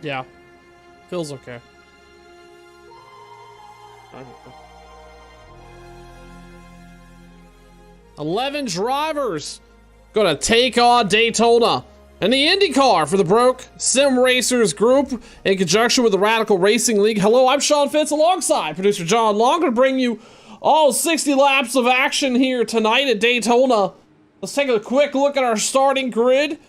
Yeah. Feels okay. 11 drivers gonna take on Daytona and the Indycar for the Broke Sim Racers Group in conjunction with the Radical Racing League. Hello, I'm Sean Fitz alongside producer John Long. Gonna bring you all 60 laps of action here tonight at Daytona. Let's take a quick look at our starting grid.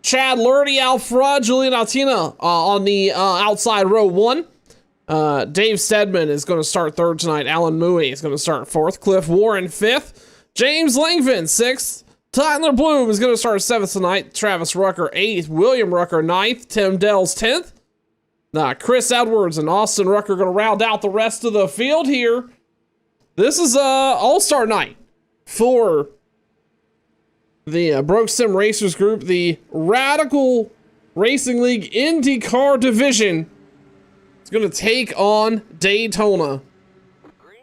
Chad Lurdy out front, Julian Altina on the outside row 1. Dave Stedman is going to start 3rd tonight. Alan Mui is going to start 4th. Cliff Warren 5th. James Langvin 6th. Tyler Bloom is going to start 7th tonight. Travis Rucker 8th. William Rucker 9th. Tim Dells 10th. Chris Edwards and Austin Rucker going to round out the rest of the field here. This is all-star night for the Broke Sim Racers Group, the Radical Racing League IndyCar division. It's going to take on Daytona. Green.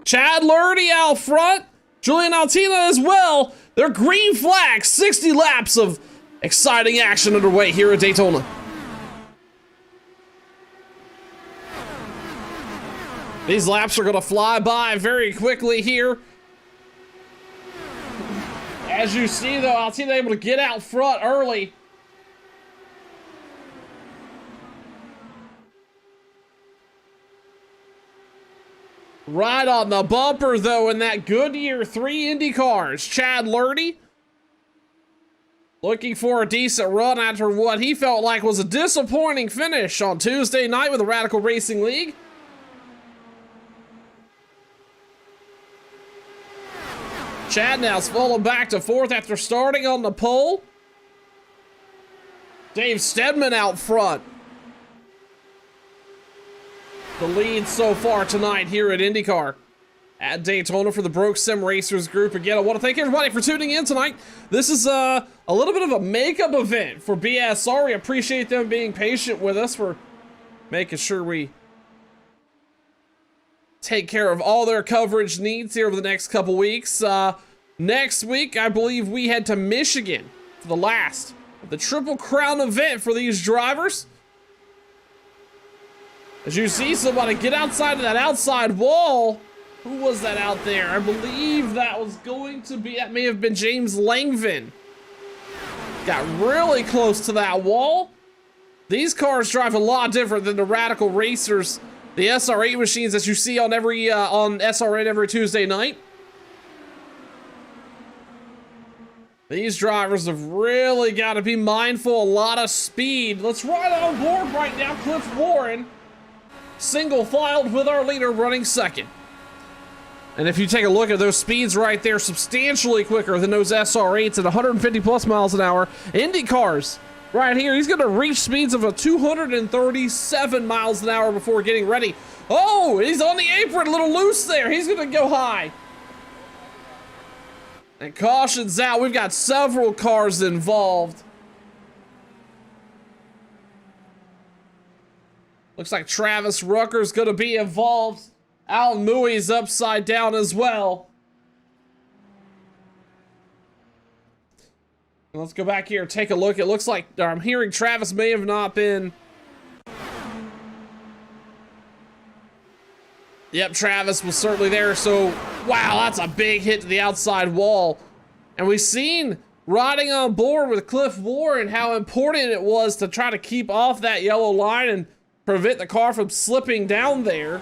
Chad Lurdy out front. Julian Altina as well. They're green flags. 60 laps of exciting action underway here at Daytona. These laps are going to fly by very quickly here. As you see, though, Altina able to get out front early. Right on the bumper, though, in that Goodyear 3 Indy cars. Chad Lurdy looking for a decent run after what he felt like was a disappointing finish on Tuesday night with the Radical Racing League. Chad now's fallen back to 4th after starting on the pole. Dave Stedman out front. The lead so far tonight here at IndyCar at Daytona for the Broke Sim Racers Group. Again, I want to thank everybody for tuning in tonight. This is a little bit of a makeup event for BSR. We appreciate them being patient with us for making sure we take care of all their coverage needs here over the next couple weeks. Next week, I believe we head to Michigan for the last of the Triple Crown event for these drivers. As you see somebody get outside of that outside wall. Who was that out there? I believe that was going to be, that may have been James Langvin. Got really close to that wall. These cars drive a lot different than the Radical Racers, the SR8 machines that you see on on SRN every Tuesday night. These drivers have really got to be mindful, a lot of speed. Let's ride on board right now. Cliff Warren, single filed with our leader running 2nd. And if you take a look at those speeds right there, substantially quicker than those SR8s at 150 plus miles an hour. Indy cars right here, he's going to reach speeds of 237 miles an hour before getting ready. Oh, he's on the apron, a little loose there. He's going to go high. And caution's out. We've got several cars involved. Looks like Travis Rucker's going to be involved. Alan Muy's upside down as well. Let's go back here and take a look. It looks like I'm hearing Travis may have not been. Yep, Travis was certainly there. So, wow, that's a big hit to the outside wall. And we've seen riding on board with Cliff Warren how important it was to try to keep off that yellow line and prevent the car from slipping down there.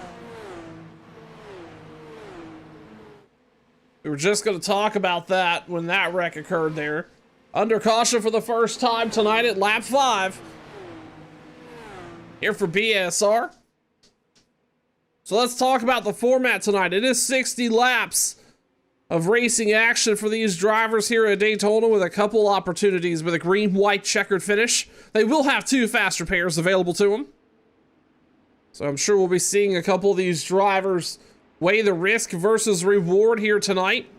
We were just going to talk about that when that wreck occurred there. Under caution for the first time tonight at lap 5. Here for BSR. So let's talk about the format tonight. It is 60 laps of racing action for these drivers here at Daytona with a couple opportunities with a green-white checkered finish. They will have 2 fast repairs available to them. So I'm sure we'll be seeing a couple of these drivers weigh the risk versus reward here tonight.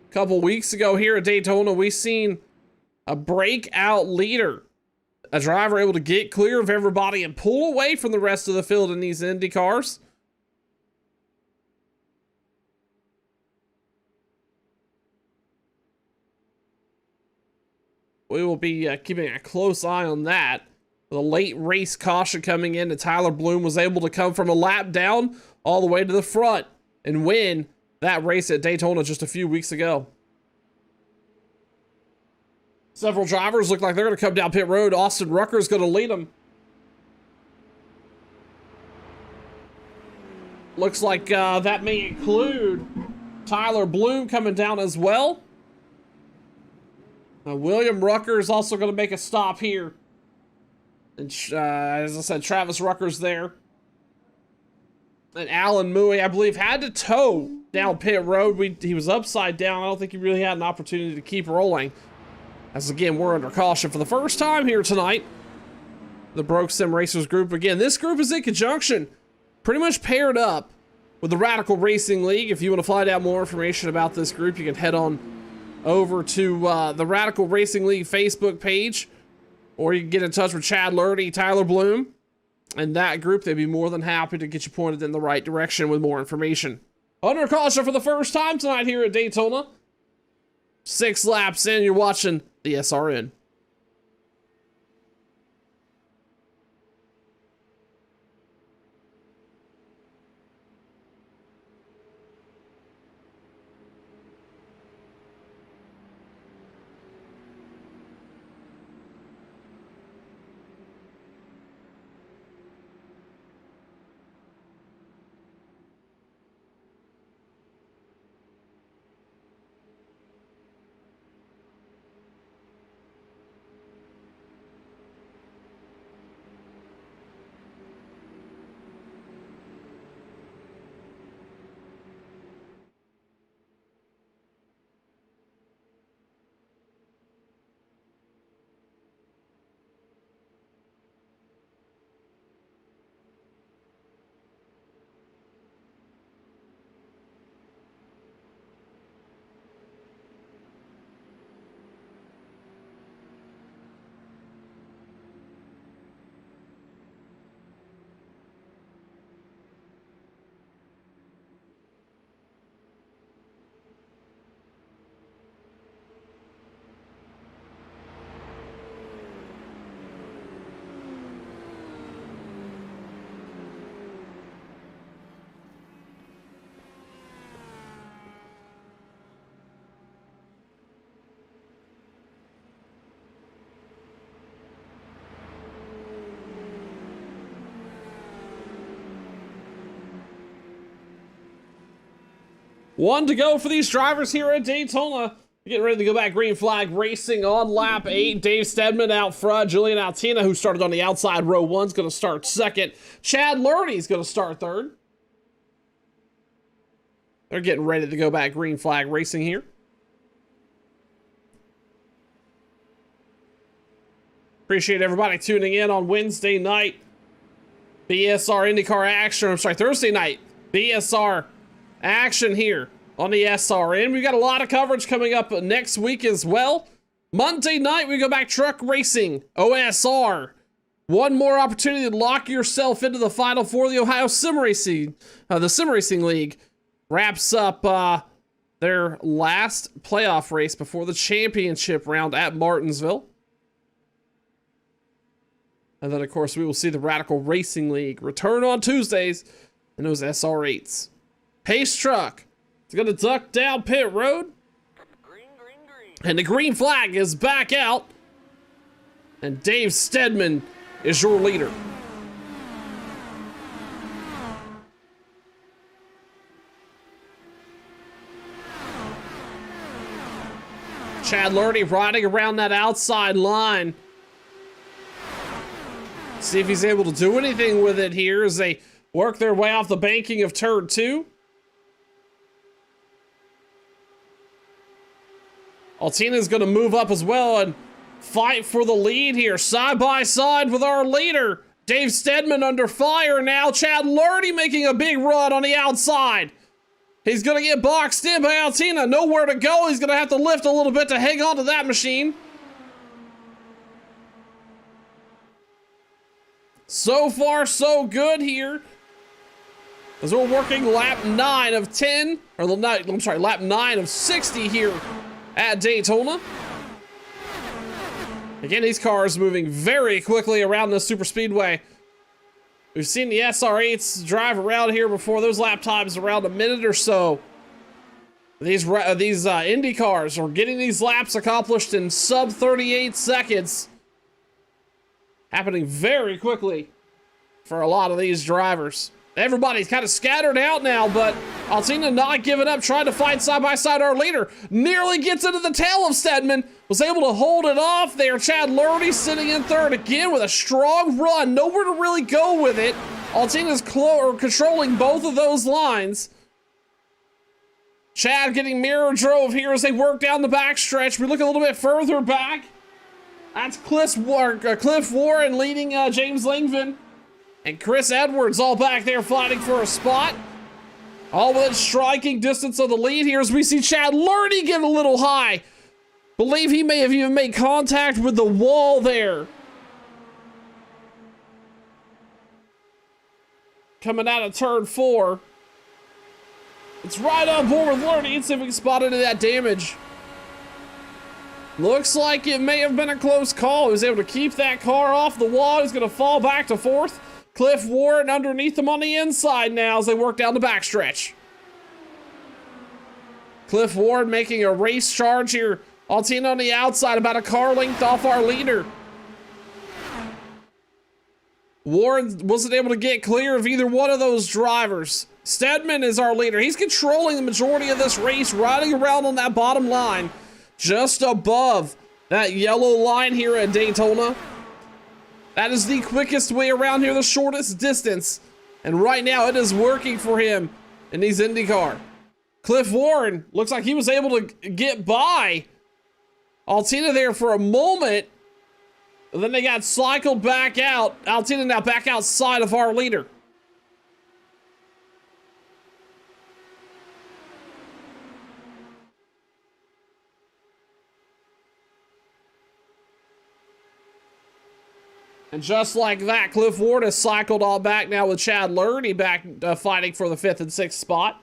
A couple weeks ago here at Daytona, we seen a breakout leader. A driver able to get clear of everybody and pull away from the rest of the field in these Indy cars. we will be keeping a close eye on that. The late race caution coming in, and Tyler Bloom was able to come from a lap down all the way to the front and win that race at Daytona just a few weeks ago. Several drivers look like they're going to come down pit road. Austin Rucker is going to lead them. Looks like that may include Tyler Bloom coming down as well. William Rucker is also going to make a stop here. And as I said, Travis Rucker's there. And Alan Mui, I believe, had to tow down pit road. He was upside down. I don't think he really had an opportunity to keep rolling. As again, we're under caution for the first time here tonight. The Broke Sim Racers group. Again, this group is in conjunction, pretty much paired up with the Radical Racing League. If you want to find out more information about this group, you can head on over to the Radical Racing League Facebook page, or you can get in touch with Chad Lurdy, Tyler Bloom, and that group. They'd be more than happy to get you pointed in the right direction with more information. Under caution for the first time tonight here at Daytona. 6 laps in, you're watching the SRN. One to go for these drivers here at Daytona. Getting ready to go back. Green flag racing on lap 8. Dave Stedman out front. Julian Altina, who started on the outside row 1, is going to start second. Chad Lurdy is going to start third. They're getting ready to go back. Green flag racing here. Appreciate everybody tuning in on Wednesday night. BSR Indycar action. I'm sorry, Thursday night. BSR action here on the SRN. We've got a lot of coverage coming up next week as well. Monday night, we go back truck racing, OSR. One more opportunity to lock yourself into the Final Four. The Ohio Sim Racing, the Sim Racing League wraps up their last playoff race before the championship round at Martinsville. And then, of course, we will see the Radical Racing League return on Tuesdays in those SR8s. Pace truck is going to duck down pit road. Green. And the green flag is back out. And Dave Stedman is your leader. Chad Lurdy riding around that outside line. See if he's able to do anything with it here as they work their way off the banking of turn 2. Altina's going to move up as well and fight for the lead here. Side by side with our leader. Dave Stedman under fire now. Chad Lurdy making a big run on the outside. He's going to get boxed in by Altina. Nowhere to go. He's going to have to lift a little bit to hang on to that machine. So far, so good here. As we're working lap 9 of 10, or lap 9 of 60 here at Daytona. Again, these cars moving very quickly around the super speedway. We've seen the SR8s drive around here before. Those lap times around a minute or so. These Indy cars are getting these laps accomplished in sub 38 seconds. Happening very quickly for a lot of these drivers. Everybody's kind of scattered out now, but Altina not giving up, trying to fight side by side. Our leader nearly gets into the tail of Stedman, was able to hold it off there. Chad Lurdy sitting in third again with a strong run, nowhere to really go with it. Altina's controlling both of those lines. Chad getting mirror drove here as they work down the backstretch. We look a little bit further back. That's Cliff Warren leading James Langvin. And Chris Edwards all back there fighting for a spot. All within striking distance of the lead here as we see Chad Lurdy get a little high. Believe he may have even made contact with the wall there. Coming out of turn 4. It's right on board with Lurdy. Let's see if we can spot any of that damage. Looks like it may have been a close call. He was able to keep that car off the wall. He's going to fall back to 4th. Cliff Warren underneath him on the inside now as they work down the backstretch. Cliff Warren making a race charge here. Altina on the outside, about a car length off our leader. Warren wasn't able to get clear of either one of those drivers. Stedman is our leader. He's controlling the majority of this race, riding around on that bottom line, just above that yellow line here at Daytona. That is the quickest way around here, the shortest distance. And right now it is working for him in these IndyCar. Cliff Warren looks like he was able to get by Altina there for a moment. And then they got cycled back out. Altina now back outside of our leader. And just like that, Cliff Ward has cycled all back now with Chad Lurdy back fighting for the 5th and 6th spot.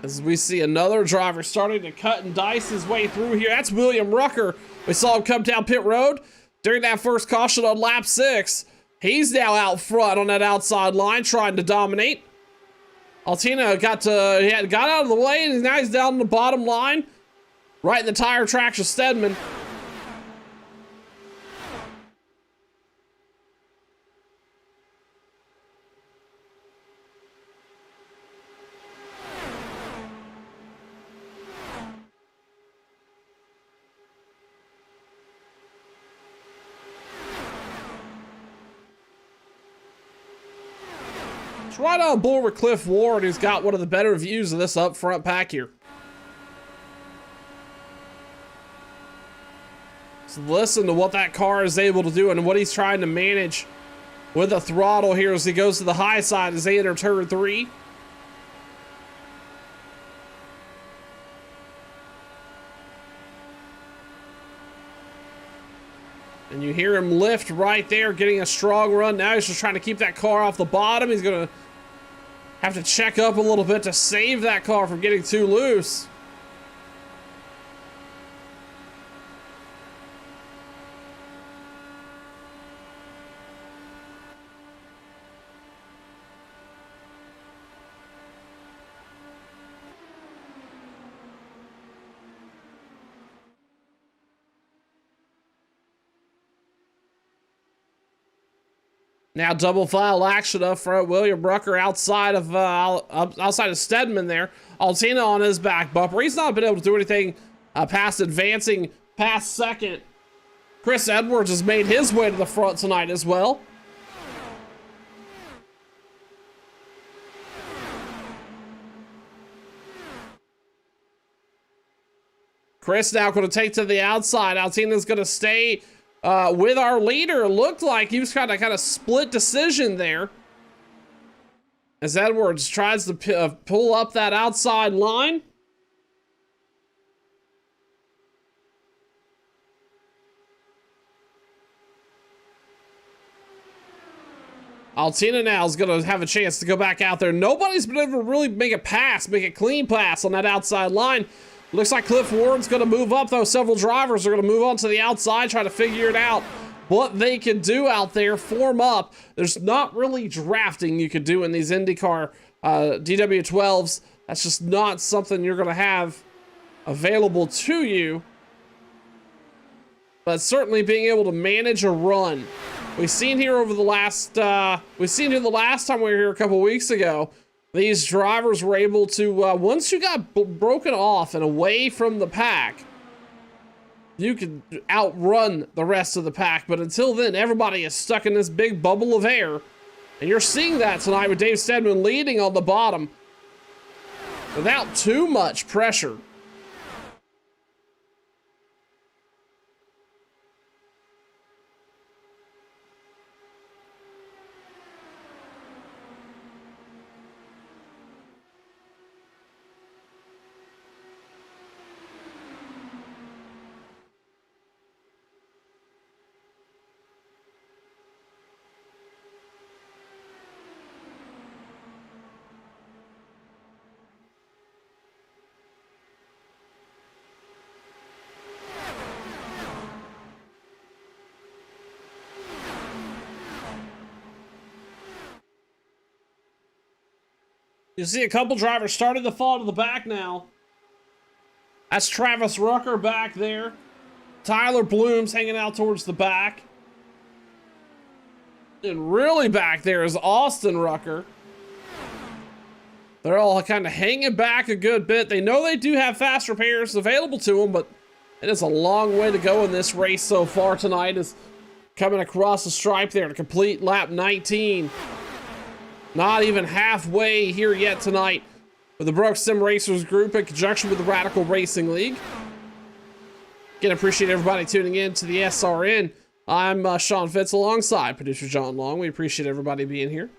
As we see another driver starting to cut and dice his way through here. That's William Rucker. We saw him come down pit road during that first caution on lap 6. He's now out front on that outside line trying to dominate. Altina got out of the way and now he's down on the bottom line. Right in the tire tracks of Stedman. Right on board with Cliff Ward, who's got one of the better views of this up front pack here. So listen to what that car is able to do and what he's trying to manage with the throttle here as he goes to the high side as they enter turn 3. And you hear him lift right there, getting a strong run. Now he's just trying to keep that car off the bottom. He's going to have to check up a little bit to save that car from getting too loose. Now double file action up front. William Rucker outside of Stedman there. Altina on his back bumper. He's not been able to do anything past advancing past second. Chris Edwards has made his way to the front tonight as well. Chris now going to take to the outside. Altina's going to stay with our leader. It looked like he was kind of split decision there as Edwards tries to pull up that outside line. Altina now is going to have a chance to go back out there. Nobody's been able to really make a clean pass on that outside line. Looks like Cliff Warren's going to move up, though. Several drivers are going to move on to the outside, try to figure it out. What they can do out there, form up. There's not really drafting you could do in these IndyCar DW12s. That's just not something you're going to have available to you. But certainly being able to manage a run. We've seen here over the last, the last time we were here a couple weeks ago, these drivers were able to, once you got broken off and away from the pack, you could outrun the rest of the pack. But until then, everybody is stuck in this big bubble of air. And you're seeing that tonight with Dave Stedman leading on the bottom without too much pressure. You see a couple drivers starting to fall to the back now. That's Travis Rucker back there. Tyler Bloom's hanging out towards the back. And really back there is Austin Rucker. They're all kind of hanging back a good bit. They know they do have fast repairs available to them, but it is a long way to go in this race so far tonight. Is coming across the stripe there to complete lap 19. Not even halfway here yet tonight with the Brooks Sim Racers Group in conjunction with the Radical Racing League. Again, appreciate everybody tuning in to the SRN. I'm Sean Fitz alongside producer John Long. We appreciate everybody being here.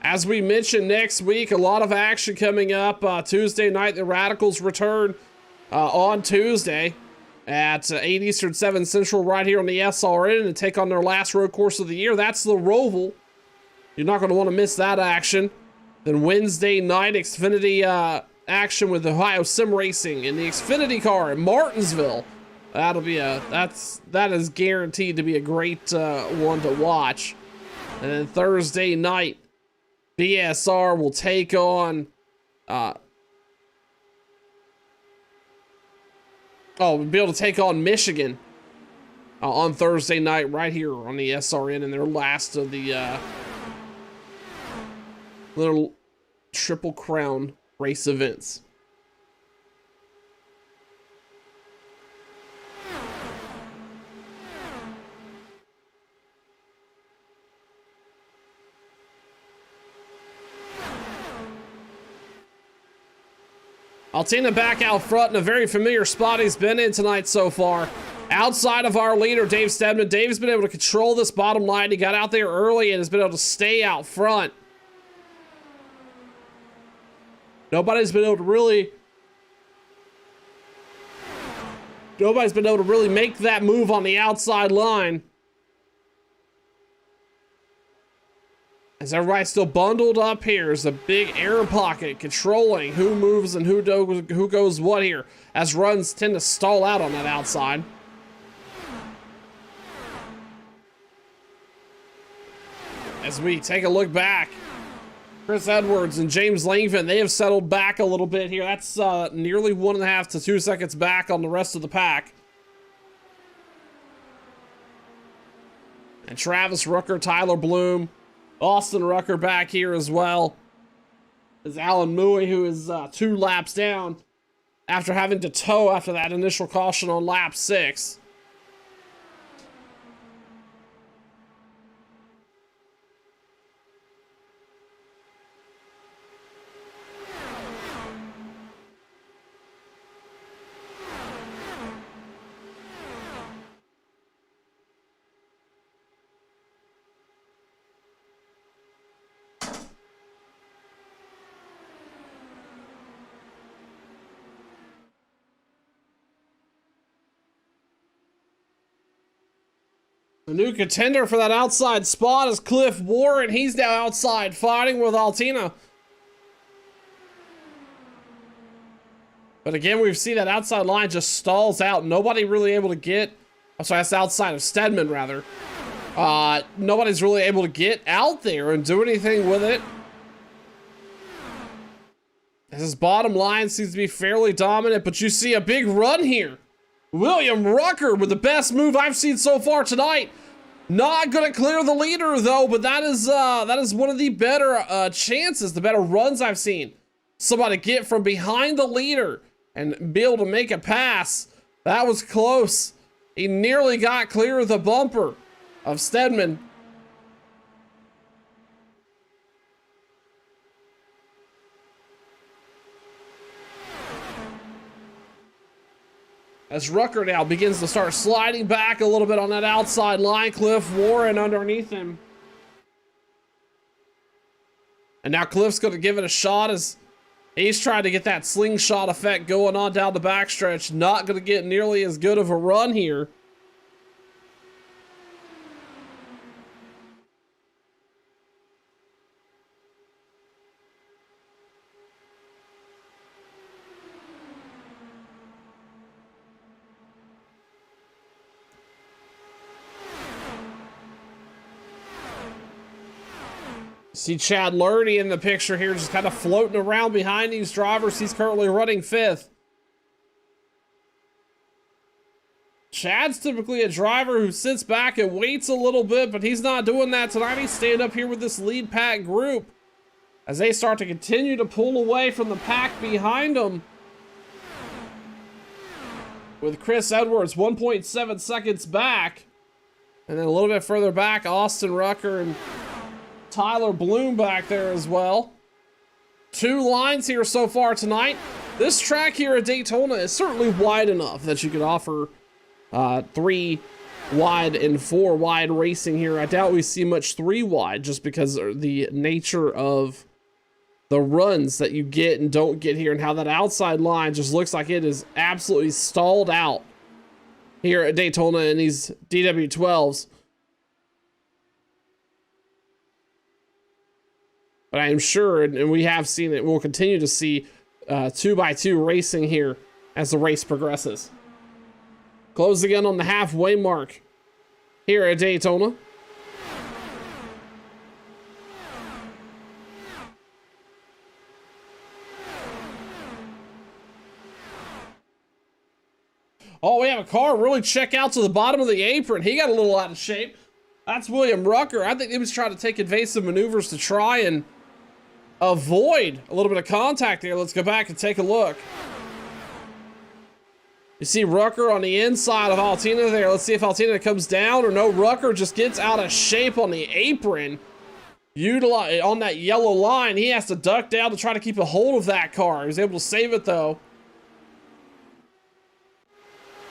As we mentioned, next week, a lot of action coming up. Tuesday night, the Radicals return on Tuesday at 8 Eastern, 7 Central, right here on the SRN, and take on their last road course of the year. That's the Roval. You're not going to want to miss that action. Then Wednesday night, Xfinity action with Ohio Sim Racing in the Xfinity car in Martinsville. That'll be that is guaranteed to be a great one to watch. And then Thursday night, BSR will take on we'll be able to take on Michigan on Thursday night right here on the SRN in their last of the little Triple Crown race events. Altina back out front in a very familiar spot he's been in tonight so far. Outside of our leader, Dave Stedman. Dave's been able to control this bottom line. He got out there early and has been able to stay out front. Nobody's been able to really make that move on the outside line. As everybody's still bundled up here, there's a big air pocket controlling who moves and who goes what here, as runs tend to stall out on that outside. As we take a look back, Chris Edwards and James Langford, they have settled back a little bit here. That's nearly 1.5 to 2 seconds back on the rest of the pack. And Travis Rucker, Tyler Bloom, Austin Rucker back here as well. As Alan Mui, who is 2 laps down after having to tow after that initial caution on lap 6. The new contender for that outside spot is Cliff Warren. He's now outside fighting with Altina. But again, we've seen that outside line just stalls out. Nobody really able to get, I'm sorry, that's outside of Stedman rather. Nobody's really able to get out there and do anything with it. His bottom line seems to be fairly dominant, but you see a big run here. William Rucker with the best move I've seen so far tonight. Not gonna clear the leader though, but that is one of the better chances, the better runs I've seen. Somebody get from behind the leader and be able to make a pass. That was close. He nearly got clear of the bumper of Stedman. As Rucker now begins to start sliding back a little bit on that outside line, Cliff Warren underneath him. And now Cliff's going to give it a shot as he's trying to get that slingshot effect going on down the backstretch. Not going to get nearly as good of a run here. See Chad Lurdy in the picture here, just kind of floating around behind these drivers. He's currently running 5th. Chad's typically a driver who sits back and waits a little bit, but he's not doing that tonight. He's staying up here with this lead pack group as they start to continue to pull away from the pack behind them. With Chris Edwards 1.7 seconds back. And then a little bit further back, Austin Rucker and Tyler Bloom back there as well. 2 lines here so far tonight. This track here at Daytona is certainly wide enough that you could offer 3 wide and 4 wide racing here. I doubt we see much 3 wide just because of the nature of the runs that you get and don't get here and how that outside line just looks like it is absolutely stalled out here at Daytona in these DW12s. But I am sure, and we have seen it, we'll continue to see 2x2 racing here as the race progresses. Closing in on the halfway mark here at Daytona. Oh, we have a car really check out to the bottom of the apron. He got a little out of shape. That's William Rucker. I think he was trying to take evasive maneuvers to try and avoid a little bit of contact there. Let's go back and take a look. You see Rucker on the inside of Altina there. Let's see if Altina comes down or no. Rucker just gets out of shape on the apron. On that yellow line, he has to duck down to try to keep a hold of that car. He was able to save it though.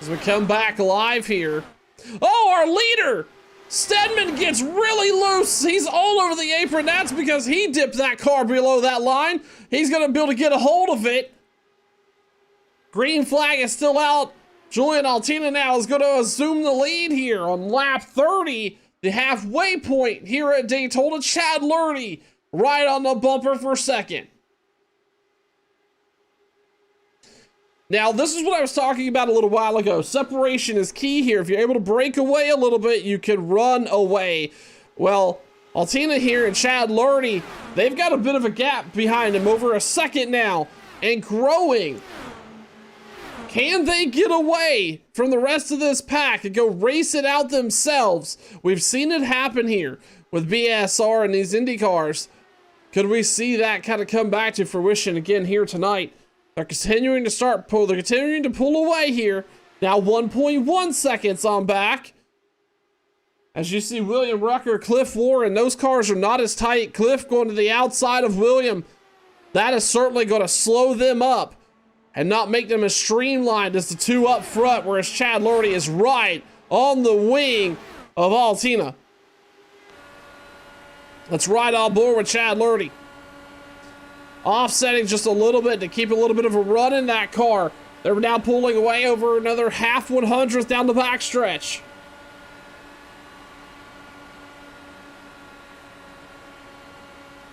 As we come back live here. Oh, our leader! Stedman gets really loose. He's all over the apron. That's because he dipped that car below that line. He's going to be able to get a hold of it. Green flag is still out. Julian Altina now is going to assume the lead here on lap 30. The halfway point here at Daytona. Chad Lurdy right on the bumper for second. Now, this is what I was talking about a little while ago. Separation is key here. If you're able to break away a little bit, you can run away. Well, Altina here and Chad Lurdy, they've got a bit of a gap behind them, over a second now, and growing. Can they get away from the rest of this pack and go race it out themselves? We've seen it happen here with BSR and these Indycars. Could we see that kind of come back to fruition again here tonight? They're continuing to pull away here. Now 1.1 seconds on back. As you see William Rucker, Cliff Warren, those cars are not as tight. Cliff going to the outside of William. That is certainly going to slow them up and not make them as streamlined as the 2 up front, whereas Chad Lurdy is right on the wing of Altina. Let's ride on board with Chad Lurdy. Offsetting just a little bit to keep a little bit of a run in that car. They're now pulling away over another half 100th down the backstretch.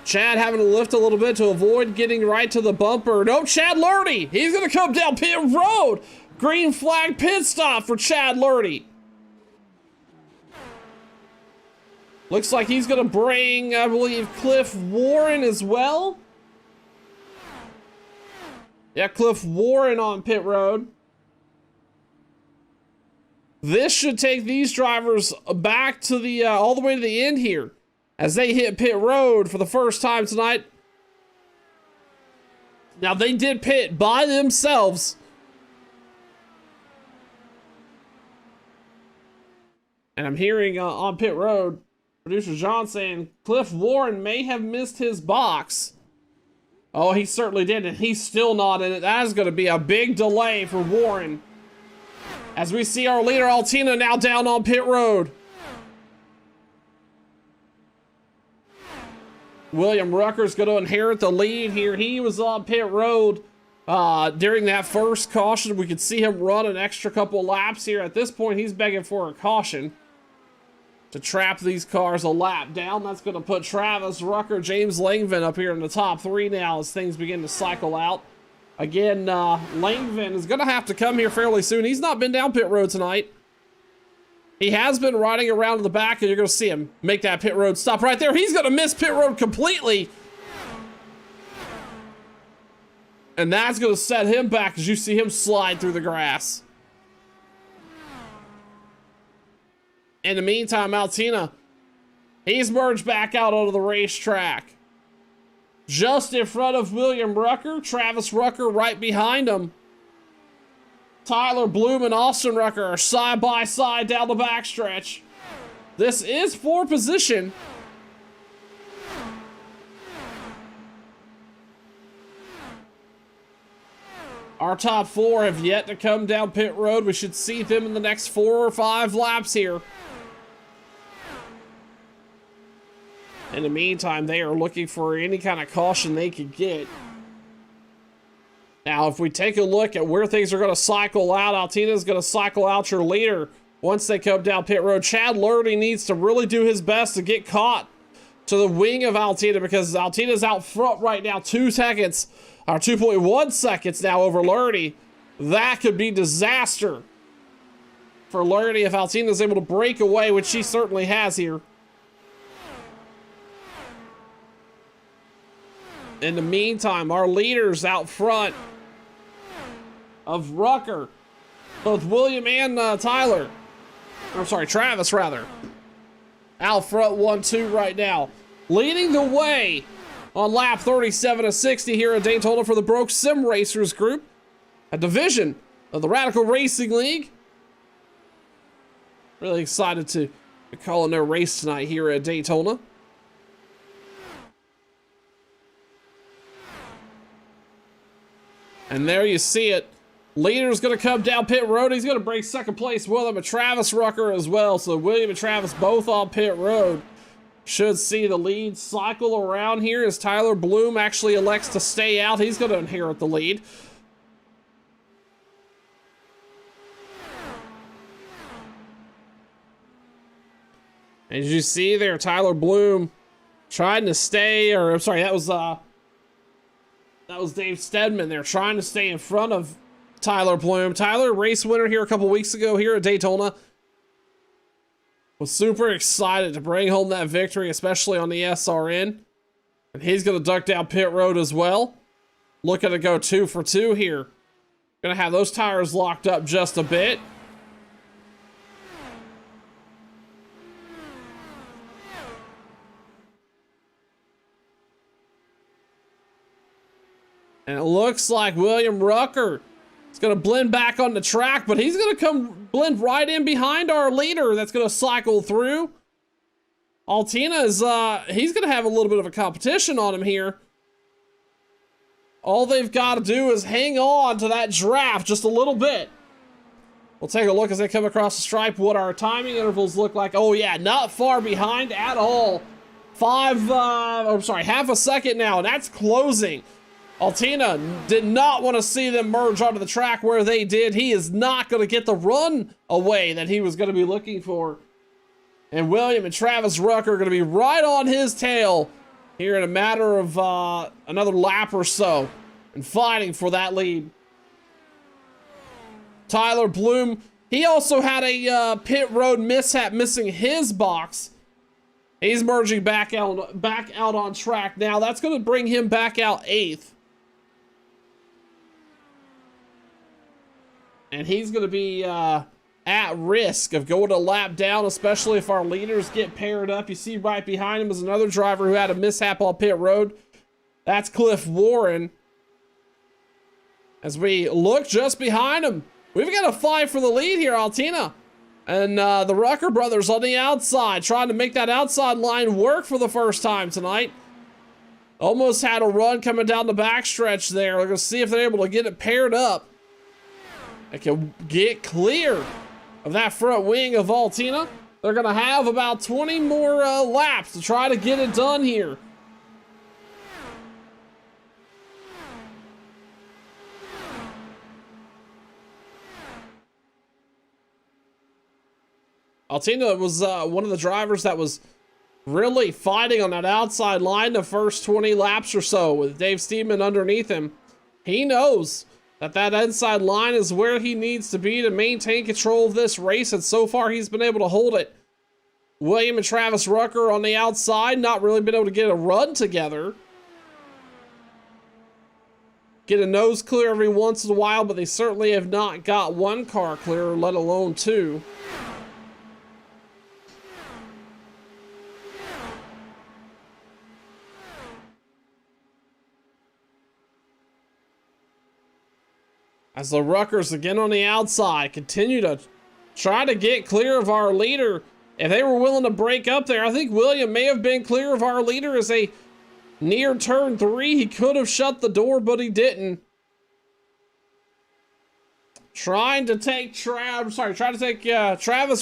Chad having to lift a little bit to avoid getting right to the bumper. Nope, Chad Lurdy. He's going to come down pit road. Green flag pit stop for Chad Lurdy. Looks like he's going to bring, I believe, Cliff Warren as well. Yeah, Cliff Warren on pit road. This should take these drivers back to the, all the way to the end here as they hit pit road for the first time tonight. Now, they did pit by themselves. And I'm hearing on pit road, producer John saying Cliff Warren may have missed his box. Oh, he certainly did, and he's still not in it. That is going to be a big delay for Warren. As we see our leader, Altina, now down on pit road. William Rucker's going to inherit the lead here. He was on pit road during that first caution. We could see him run an extra couple laps here. At this point, he's begging for a caution to trap these cars a lap down. That's going to put Travis Rucker, James Langevin up here in the top three now as things begin to cycle out. Again, Langevin is going to have to come here fairly soon. He's not been down pit road tonight. He has been riding around in the back, and you're going to see him make that pit road stop right there. He's going to miss pit road completely. And that's going to set him back as you see him slide through the grass. In the meantime, Altina, he's merged back out onto the racetrack. Just in front of William Rucker, Travis Rucker right behind him. Tyler Bloom and Austin Rucker are side by side down the backstretch. This is for position. Our top four have yet to come down pit road. We should see them in the next 4 or 5 laps here. In the meantime, they are looking for any kind of caution they could get. Now, if we take a look at where things are going to cycle out, Altina's going to cycle out your leader once they come down pit road. Chad Lurdy needs to really do his best to get caught to the wing of Altina because Altina's out front right now, 2 seconds, or 2.1 seconds now over Lurdy. That could be disaster for Lurdy if Altina's able to break away, which she certainly has here. In the meantime, our leaders out front of Rucker, both William and Tyler, I'm sorry, Travis rather, out front 1-2 right now, leading the way on lap 37 of 60 here at Daytona for the Broke Sim Racers Group, a division of the Radical Racing League. Really excited to be calling their race tonight here at Daytona. And there you see it. Leader's going to come down pit road. He's going to break second place. William and Travis Rucker as well. So William and Travis both on pit road. Should see the lead cycle around here as Tyler Bloom actually elects to stay out. He's going to inherit the lead. As you see there, Tyler Bloom trying to stay, or I'm sorry, that was Dave Stedman. They're trying to stay in front of Tyler Bloom. Tyler, race winner here a couple weeks ago here at Daytona. Was super excited to bring home that victory, especially on the SRN. And he's going to duck down pit road as well. Looking to go 2 for 2 here. Going to have those tires locked up just a bit. And it looks like William Rucker is going to blend back on the track, but he's going to come blend right in behind our leader that's going to cycle through. Altina is, he's going to have a little bit of a competition on him here. All they've got to do is hang on to that draft just a little bit. We'll take a look as they come across the stripe what our timing intervals look like. Oh yeah, not far behind at all. Half a second now, and that's closing. Altina did not want to see them merge onto the track where they did. He is not going to get the run away that he was going to be looking for. And William and Travis Rucker are going to be right on his tail here in a matter of another lap or so and fighting for that lead. Tyler Bloom, he also had a pit road mishap, missing his box. He's merging back out on track now. That's going to bring him back out 8th. And he's going to be at risk of going a lap down, especially if our leaders get paired up. You see right behind him is another driver who had a mishap on pit road. That's Cliff Warren. As we look just behind him, we've got a fight for the lead here, Altina. And the Rucker brothers on the outside, trying to make that outside line work for the first time tonight. Almost had a run coming down the backstretch there. We're going to see if they're able to get it paired up. They can get clear of that front wing of Altina. They're going to have about 20 more laps to try to get it done here. Altina was one of the drivers that was really fighting on that outside line the first 20 laps or so with Dave Steedman underneath him. He knows that inside line is where he needs to be to maintain control of this race, and so far he's been able to hold it. William and Travis Rucker on the outside, not really been able to get a run together. Get a nose clear every once in a while, but they certainly have not got one car clear, let alone two. As the Ruckers again on the outside continue to try to get clear of our leader. If they were willing to break up there, I think William may have been clear of our leader as a near turn 3. He could have shut the door, but he didn't. Trying to take Travis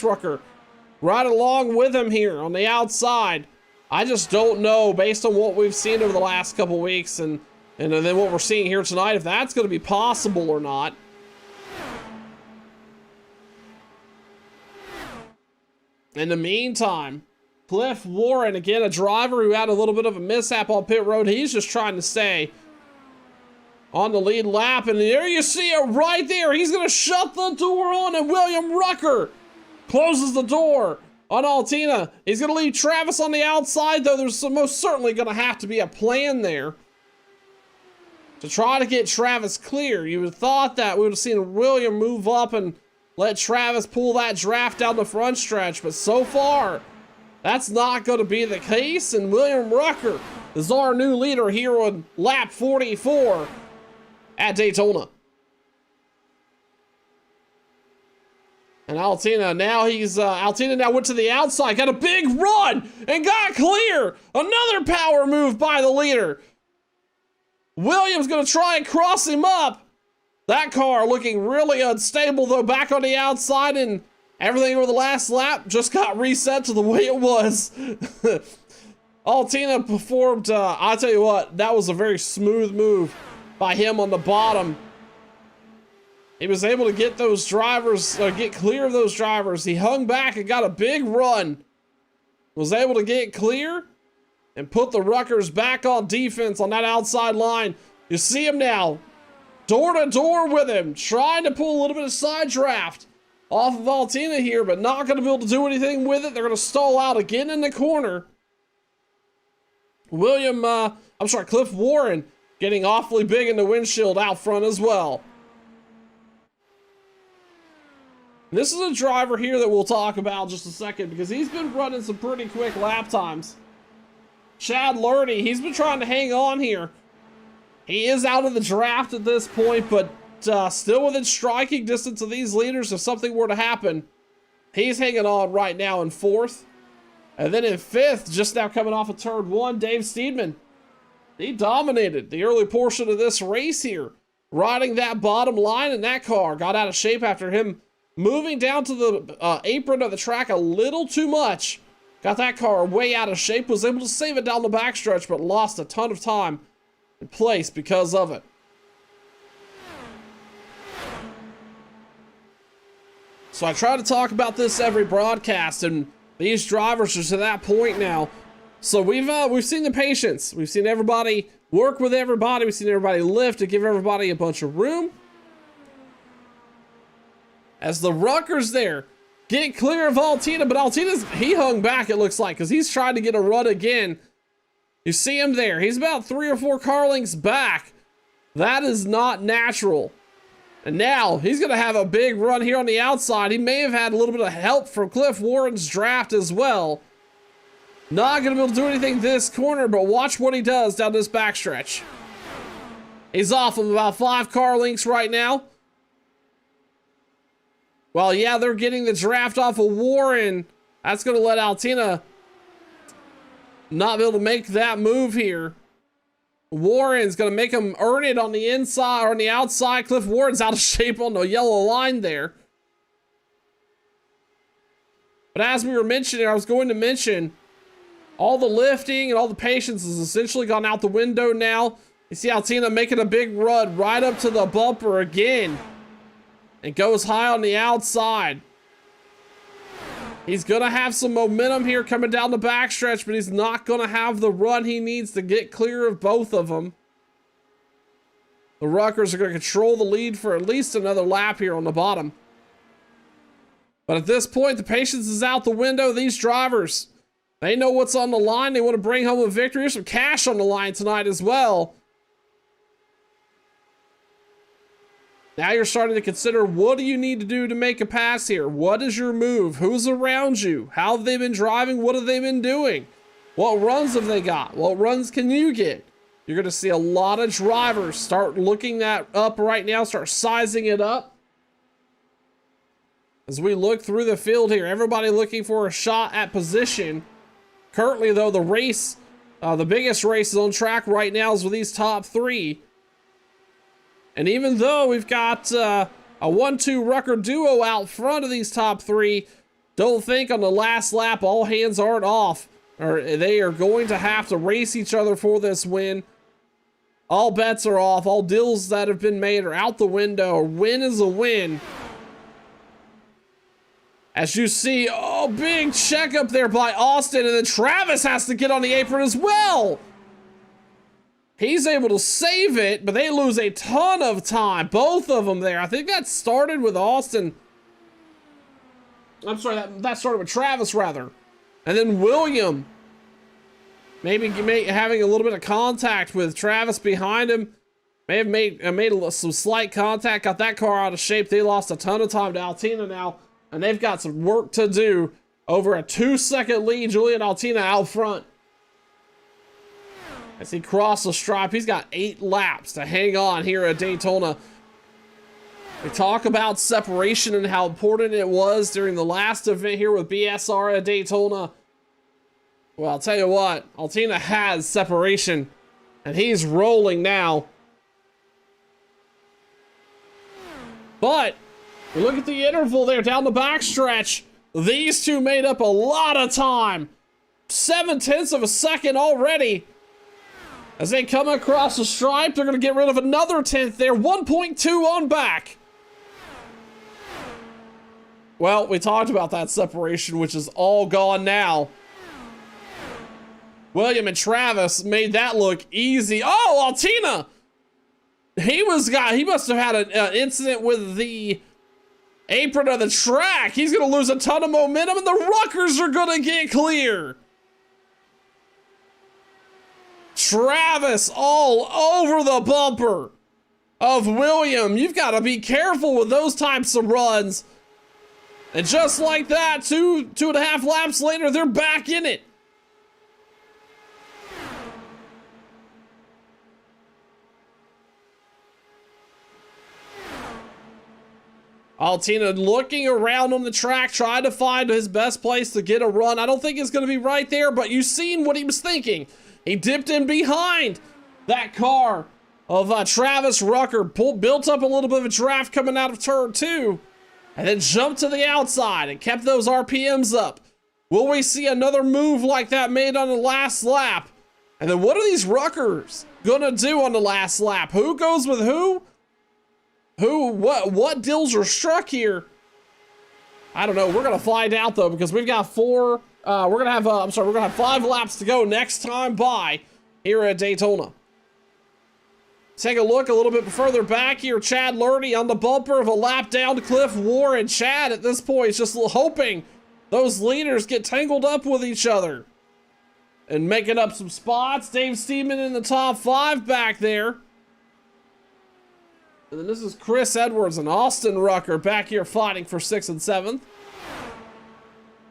Rucker right along with him here on the outside. I just don't know, based on what we've seen over the last couple weeks and then what we're seeing here tonight, if that's going to be possible or not. In the meantime, Cliff Warren, again, a driver who had a little bit of a mishap on pit road. He's just trying to stay on the lead lap. And there you see it right there. He's going to shut the door on it. William Rucker closes the door on Altina. He's going to leave Travis on the outside, though there's most certainly going to have to be a plan there to try to get Travis clear. You would have thought that we would have seen William move up and let Travis pull that draft down the front stretch, but so far, that's not going to be the case, and William Rucker is our new leader here on lap 44 at Daytona. And Altina now went to the outside, got a big run, and got clear. Another power move by the leader. Williams going to try and cross him up. That car looking really unstable, though, back on the outside, and everything over the last lap just got reset to the way it was. Altina performed, I'll tell you what, that was a very smooth move by him on the bottom. He was able to get those drivers, get clear of those drivers. He hung back and got a big run. Was able to get clear and put the Ruckers back on defense on that outside line. You see him now, door to door with him, trying to pull a little bit of side draft off of Altina here, but not going to be able to do anything with it. They're going to stall out again in the corner. Cliff Warren getting awfully big in the windshield out front as well. This is a driver here that we'll talk about in just a second because he's been running some pretty quick lap times. Chad Lurdy, he's been trying to hang on here. He is out of the draft at this point, but still within striking distance of these leaders if something were to happen. He's hanging on right now in 4th. And then in 5th, just now coming off of turn 1, Dave Steedman. He dominated the early portion of this race here, riding that bottom line, and that car got out of shape after him moving down to the apron of the track a little too much. Got that car way out of shape, was able to save it down the backstretch, but lost a ton of time in place because of it. So I try to talk about this every broadcast, and these drivers are to that point now So we've seen the patience. We've seen everybody work with everybody. We've seen everybody lift to give everybody a bunch of room. As the Ruckers there get clear of Altina, but he hung back, it looks like, because he's trying to get a run again. You see him there. He's about 3 or 4 car lengths back. That is not natural. And now he's going to have a big run here on the outside. He may have had a little bit of help from Cliff Warren's draft as well. Not going to be able to do anything this corner, but watch what he does down this backstretch. He's off of about 5 car lengths right now. Well, yeah, they're getting the draft off of Warren. That's going to let Altina not be able to make that move here. Warren's going to make him earn it on the inside or on the outside. Cliff Warren's out of shape on the yellow line there. But as we were mentioning, I was going to mention, all the lifting and all the patience has essentially gone out the window now. You see Altina making a big run right up to the bumper again. And goes high on the outside. He's going to have some momentum here coming down the backstretch, but he's not going to have the run he needs to get clear of both of them. The Ruckers are going to control the lead for at least another lap here on the bottom. But at this point, the patience is out the window. These drivers, they know what's on the line. They want to bring home a victory. There's some cash on the line tonight as well. Now you're starting to consider, what do you need to do to make a pass here? What is your move? Who's around you? How have they been driving? What have they been doing? What runs have they got? What runs can you get? You're going to see a lot of drivers start looking that up right now, start sizing it up. As we look through the field here, everybody looking for a shot at position. Currently, though, the race, the biggest race is on track right now is with these top 3. And even though we've got a 1-2 Rucker duo out front of these top 3, don't think on the last lap all hands aren't off, or they are going to have to race each other for this win. All bets are off. All deals that have been made are out the window. A win is a win. As you see, oh, big check up there by Austin, and then Travis has to get on the apron as well. He's able to save it, but they lose a ton of time. Both of them there. I think that started with Austin. I'm sorry, that started with Travis, rather. And then William maybe having a little bit of contact with Travis behind him. May have made some slight contact, got that car out of shape. They lost a ton of time to Altina now, and they've got some work to do over a 2-second lead. Julian Altina out front. As he crosses the stripe, he's got 8 laps to hang on here at Daytona. We talk about separation and how important it was during the last event here with BSR at Daytona. Well, I'll tell you what, Altina has separation, and he's rolling now. But we look at the interval there down the backstretch. These two made up a lot of time. 0.7 of a second already. As they come across the stripe, they're going to get rid of another 10th there. 1.2 on back. Well, we talked about that separation, which is all gone now. William and Travis made that look easy. Oh, Altina! He must have had an incident with the apron of the track. He's going to lose a ton of momentum, and the Ruckers are going to get clear. Travis all over the bumper of William. You've got to be careful with those types of runs. And just like that, 2.5 laps later, they're back in it. Altina looking around on the track, trying to find his best place to get a run. I don't think it's going to be right there, but you've seen what he was thinking. He dipped in behind that car of Travis Rucker, built up a little bit of a draft coming out of turn 2, and then jumped to the outside and kept those RPMs up. Will we see another move like that made on the last lap? And then what are these Ruckers gonna do on the last lap? Who goes with who? What deals are struck here? I don't know. We're gonna find out though, because we've got 4 We're gonna have, we're gonna have 5 laps to go next time by here at Daytona. Take a look a little bit further back here. Chad Lurdy on the bumper of a lap down to Cliff Warren. Chad at this point is just hoping those leaders get tangled up with each other and making up some spots. Dave Steeman in the top 5 back there. And then this is Chris Edwards and Austin Rucker back here fighting for 6th and 7th.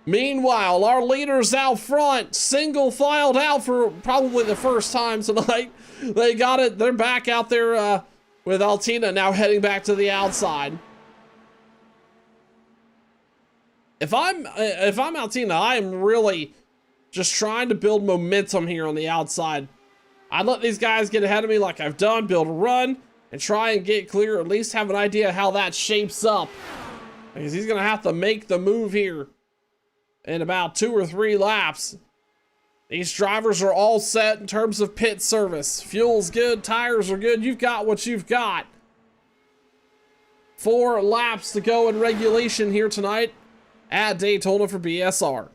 Meanwhile, our leaders out front, single filed out for probably the first time tonight. They got it. They're back out there with Altina now heading back to the outside. If I'm Altina, I am really just trying to build momentum here on the outside. I'd let these guys get ahead of me like I've done, build a run, and try and get clear, at least have an idea how that shapes up. Because he's gonna have to make the move here in about 2 or 3 laps. These drivers are all set in terms of pit service. Fuel's good, tires are good, you've got what you've got. 4 laps to go in regulation here tonight at Daytona for BSR.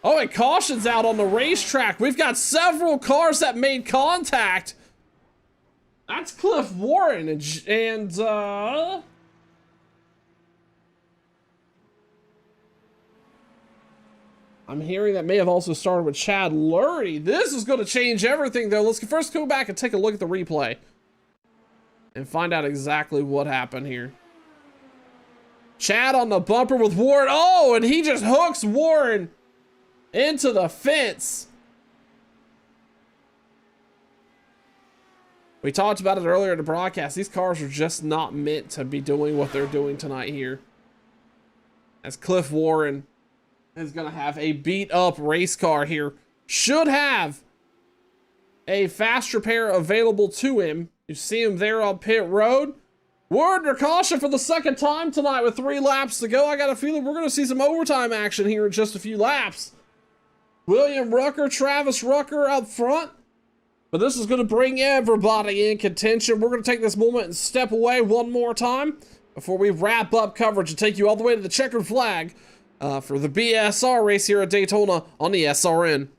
Oh, and caution's out on the racetrack. We've got several cars that made contact. That's Cliff Warren and I'm hearing that may have also started with Chad Lurdy. This is going to change everything, though. Let's first go back and take a look at the replay and find out exactly what happened here. Chad on the bumper with Warren. Oh, and he just hooks Warren into the fence. We talked about it earlier in the broadcast. These cars are just not meant to be doing what they're doing tonight here. As Cliff Warren is going to have a beat-up race car here. Should have a fast repair available to him. You see him there on pit road. We're under caution for the second time tonight with 3 laps to go. I got a feeling we're going to see some overtime action here in just a few laps. William Rucker, Travis Rucker up front. But this is going to bring everybody in contention. We're going to take this moment and step away one more time before we wrap up coverage and take you all the way to the checkered flag for the BSR race here at Daytona on the SRN.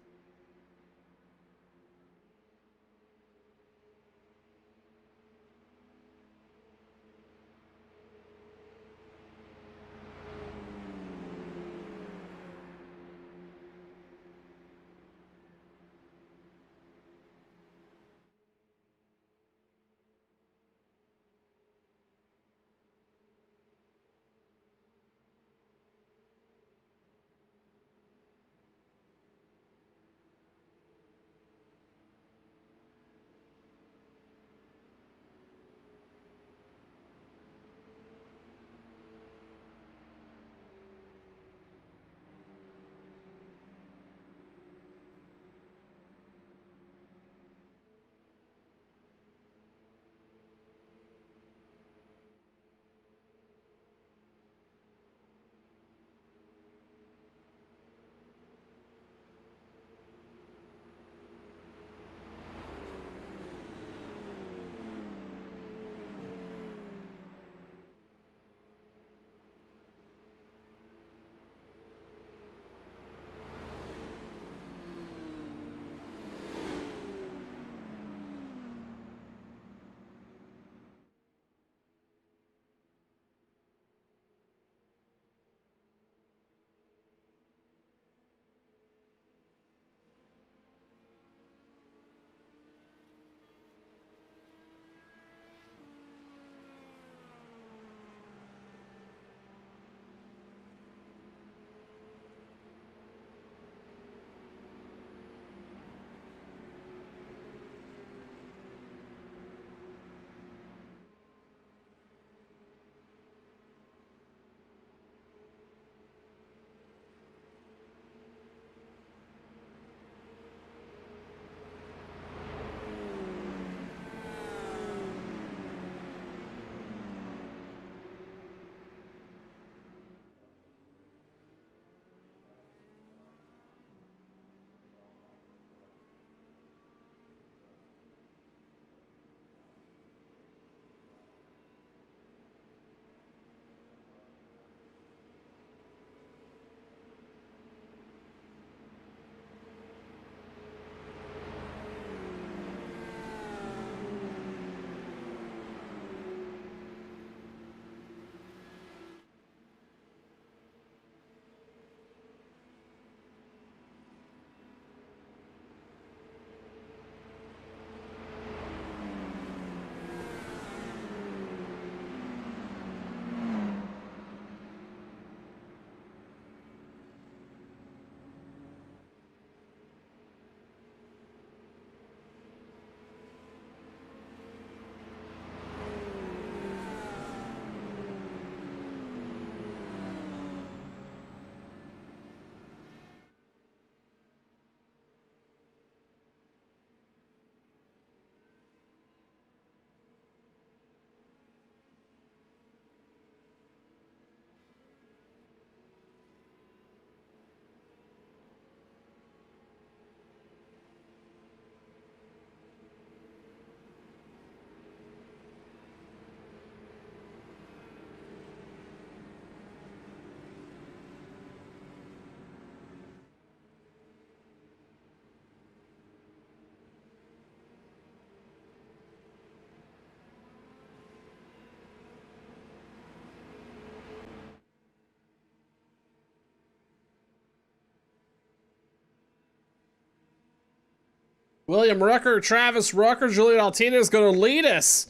William Rucker, Travis Rucker, Julian Altina is going to lead us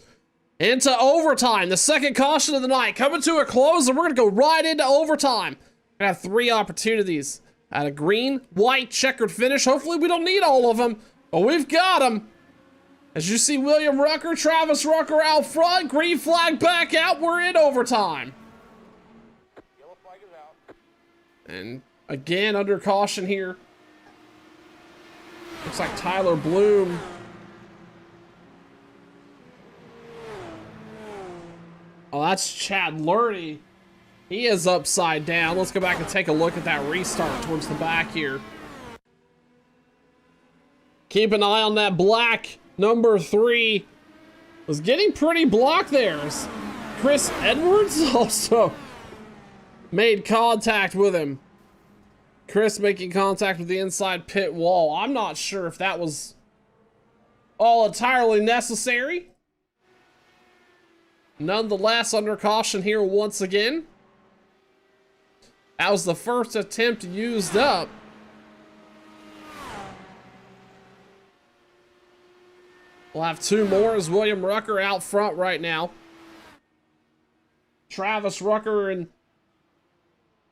into overtime. The second caution of the night coming to a close, and we're going to go right into overtime. We have 3 opportunities at a green, white, checkered finish. Hopefully we don't need all of them, but we've got them. As you see William Rucker, Travis Rucker out front, green flag back out, we're in overtime. Yellow flag is out. And again, under caution here. Looks like Tyler Bloom. Oh, that's Chad Lurdy. He is upside down. Let's go back and take a look at that restart towards the back here. Keep an eye on that black. Number 3 was getting pretty blocked there. Chris Edwards also made contact with him. Chris making contact with the inside pit wall. I'm not sure if that was all entirely necessary. Nonetheless, under caution here once again. That was the first attempt used up. We'll have 2 more as William Rucker out front right now. Travis Rucker and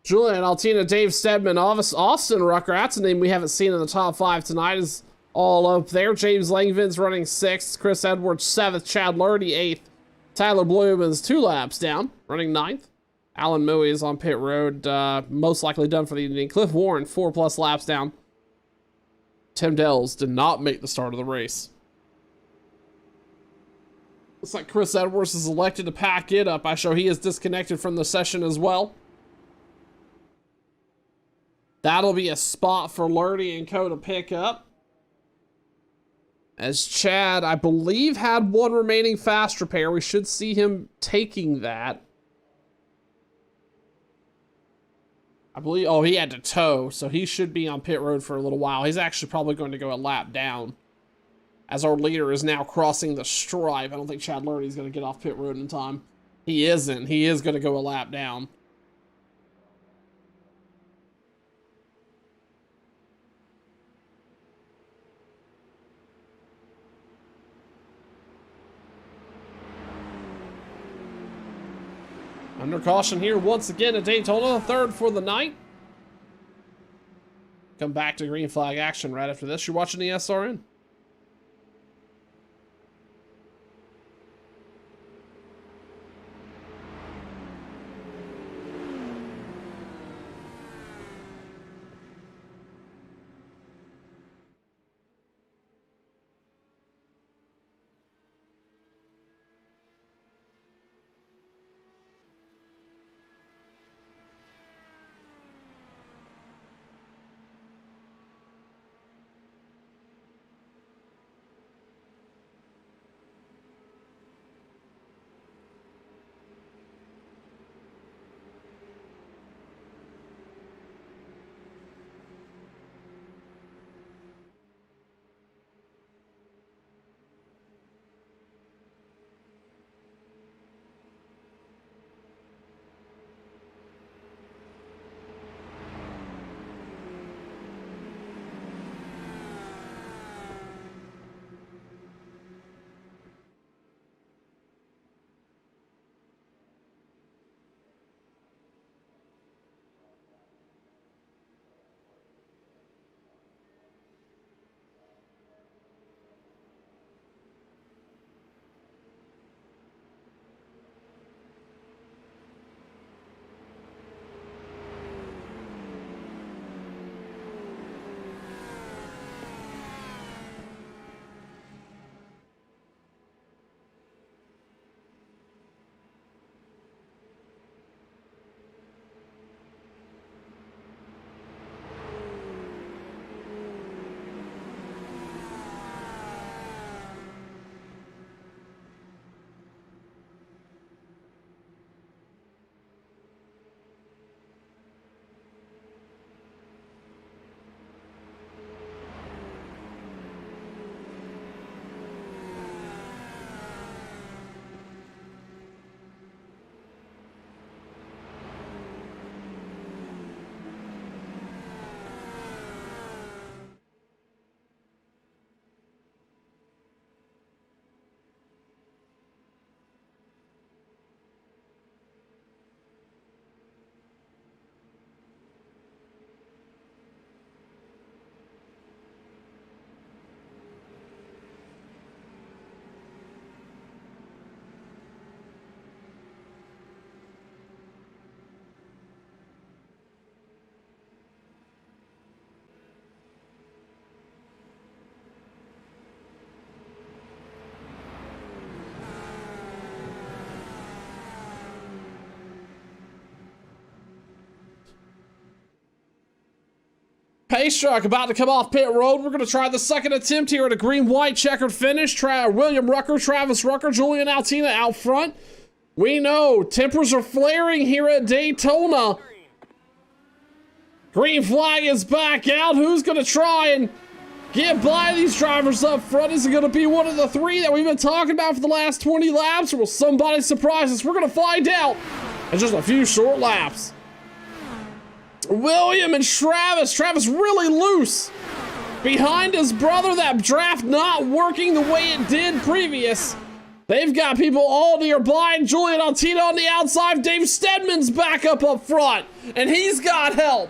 Julian Altina, Dave Stedman, Austin Rucker. That's a name we haven't seen in the top 5 tonight. Is all up there. James Langvin's running 6th. Chris Edwards 7th. Chad Lurdy 8th. Tyler Bloom is 2 laps down, running 9th. Alan Mui is on pit road, most likely done for the evening. Cliff Warren 4+ laps down. Tim Dells did not make the start of the race. Looks like Chris Edwards is elected to pack it up. I show he is disconnected from the session as well. That'll be a spot for Lurdy and Co to pick up. As Chad, I believe, had 1 remaining fast repair. We should see him taking that. I believe, oh, he had to tow, so he should be on pit road for a little while. He's actually probably going to go a lap down, as our leader is now crossing the stripe. I don't think Chad Lurdy is going to get off pit road in time. He isn't. He is going to go a lap down. Under caution here once again at Daytona, 3rd for the night. Come back to green flag action right after this. You're watching the SRN. pace truck about to come off pit road. We're going to try the second attempt here at a green-white checkered finish. William Rucker, Travis Rucker, Julian Altina out front. We know tempers are flaring here at Daytona. Green flag is back out. Who's going to try and get by these drivers up front? Is it going to be one of the three that we've been talking about for the last 20 laps? Or will somebody surprise us? We're going to find out in just a few short laps. William and Travis really loose behind his brother. That draft not working the way it did previous. They've got people all nearby. Julian Altina on the outside. Dave Stedman's back up front, and he's got help.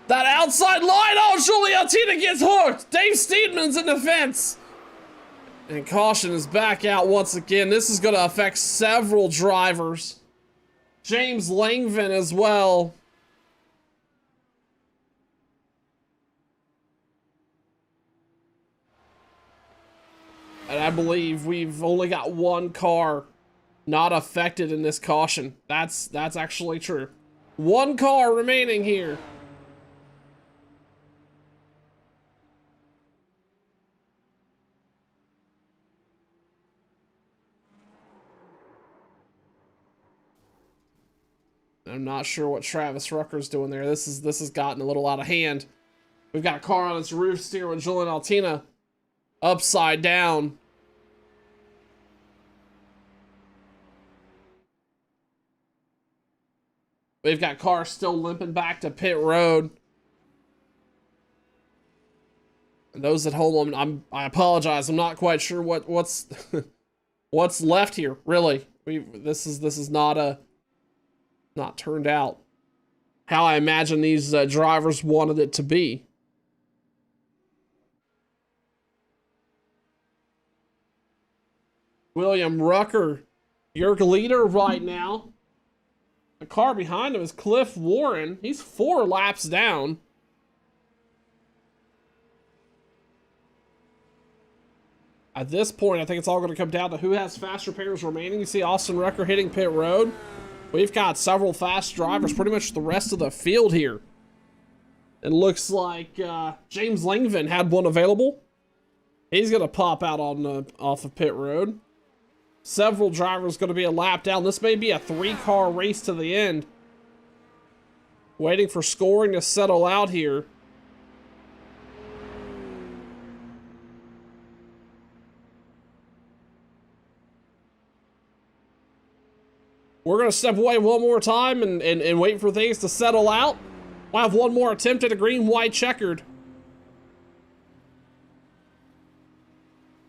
That outside line. Oh, Julian Altina gets hooked. Dave Stedman's in the fence. And caution is back out once again. This is going to affect several drivers. James Langvin as well. And I believe we've only got one car not affected in this caution. That's actually true. One car remaining here. I'm not sure what Travis Rucker's doing there. This has gotten a little out of hand. We've got a car on its roof steering Julian Altina upside down. We've got cars still limping back to pit road. And those at home, I apologize. I'm not quite sure what's what's left here. Really, this is not turned out how I imagine these drivers wanted it to be. William Rucker, your leader right now. The car behind him is Cliff Warren. He's 4 laps down. At this point, I think it's all going to come down to who has fast repairs remaining. You see Austin Rucker hitting pit road. We've got several fast drivers, pretty much the rest of the field here. It looks like James Langvin had one available. He's going to pop out on off of pit road. Several drivers going to be a lap down. This may be a 3-car race to the end. Waiting for scoring to settle out here. We're going to step away one more time and wait for things to settle out. We'll have one more attempt at a green-white checkered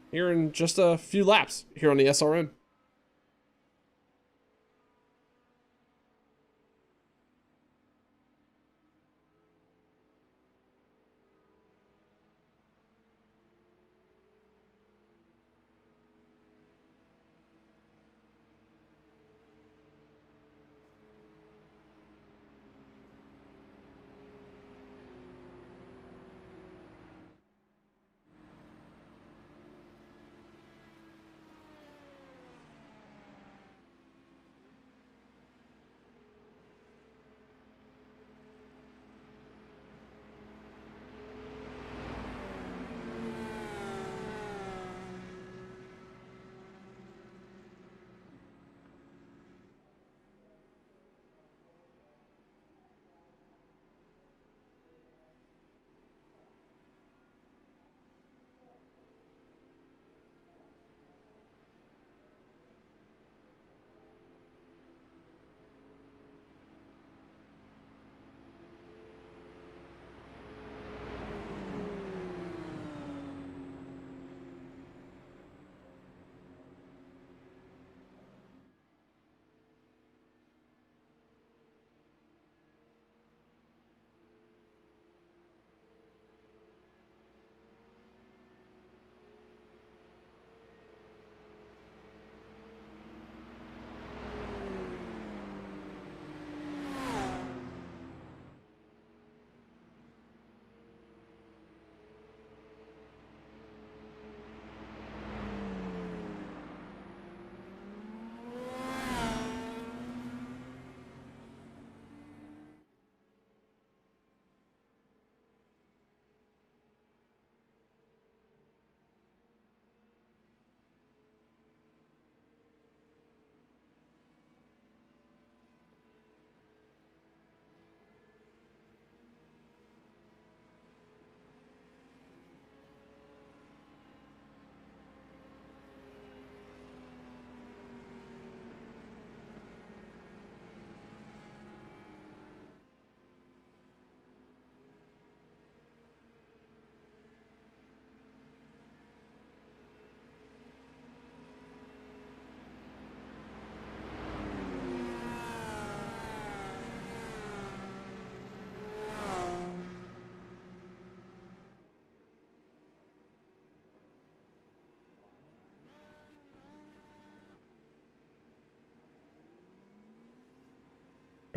here in just a few laps here on the SRN.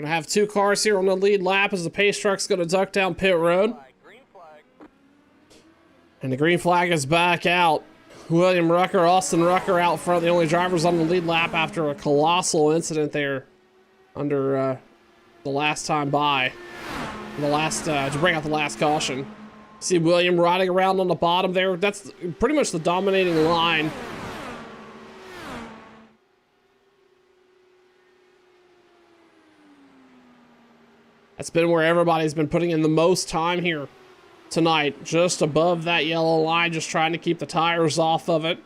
Gonna have 2 cars here on the lead lap as the pace truck's gonna duck down pit road. Green flag. And the green flag is back out. William Rucker, Austin Rucker out front, the only drivers on the lead lap after a colossal incident there under the last time by. The last, to bring out the last caution. See William riding around on the bottom there. That's pretty much the dominating line. That's been where everybody's been putting in the most time here tonight. Just above that yellow line, just trying to keep the tires off of it.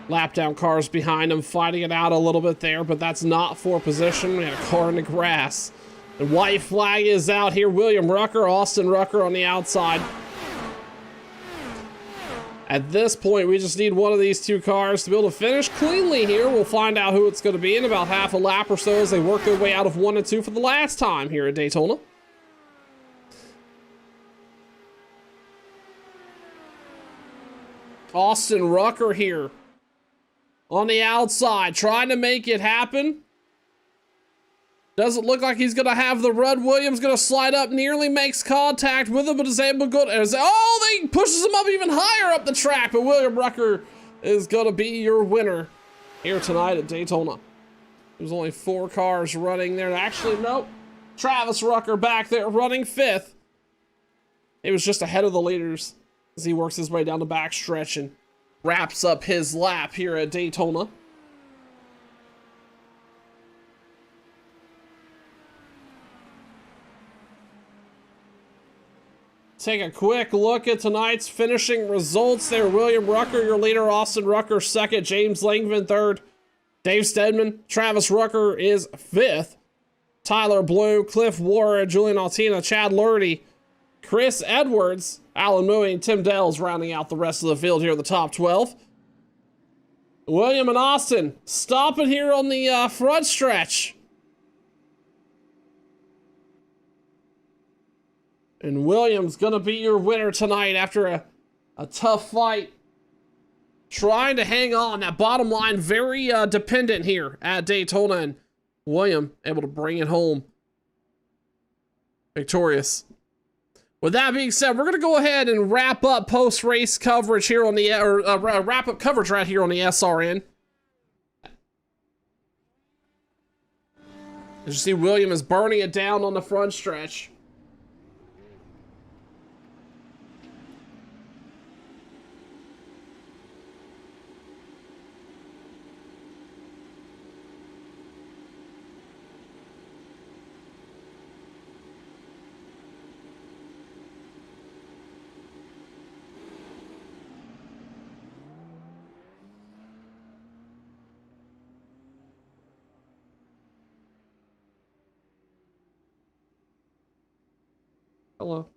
Lap down cars behind him, fighting it out a little bit there, but that's not for position. We had a car in the grass. The white flag is out here. William Rucker, Austin Rucker on the outside. At this point, we just need one of these 2 cars to be able to finish cleanly here. We'll find out who it's going to be in about half a lap or so as they work their way out of 1 and 2 for the last time here at Daytona. Austin Rucker here on the outside, trying to make it happen. Doesn't look like he's gonna have the run. Williams gonna slide up, nearly makes contact with him, but is able to go. Oh, they pushes him up even higher up the track. But William Rucker is gonna be your winner here tonight at Daytona. There's only 4 cars running there. Actually, nope. Travis Rucker back there running 5th. He was just ahead of the leaders as he works his way down the back stretch and wraps up his lap here at Daytona. Take a quick look at tonight's finishing results there. William Rucker, your leader. Austin Rucker, 2nd. James Langevin, 3rd. Dave Stedman. Travis Rucker is 5th. Tyler Bloom, Cliff Warren, Julian Altina, Chad Lurdy, Chris Edwards, Alan Mooney, and Tim Dell's rounding out the rest of the field here in the top 12. William and Austin stopping here on the front stretch. And Williams gonna be your winner tonight after a tough fight. Trying to hang on. That bottom line very dependent here at Daytona. And William able to bring it home victorious. With that being said, we're going to go ahead and wrap up post-race coverage here on the, wrap up coverage right here on the SRN. As you see, William is burning it down on the front stretch. Hello.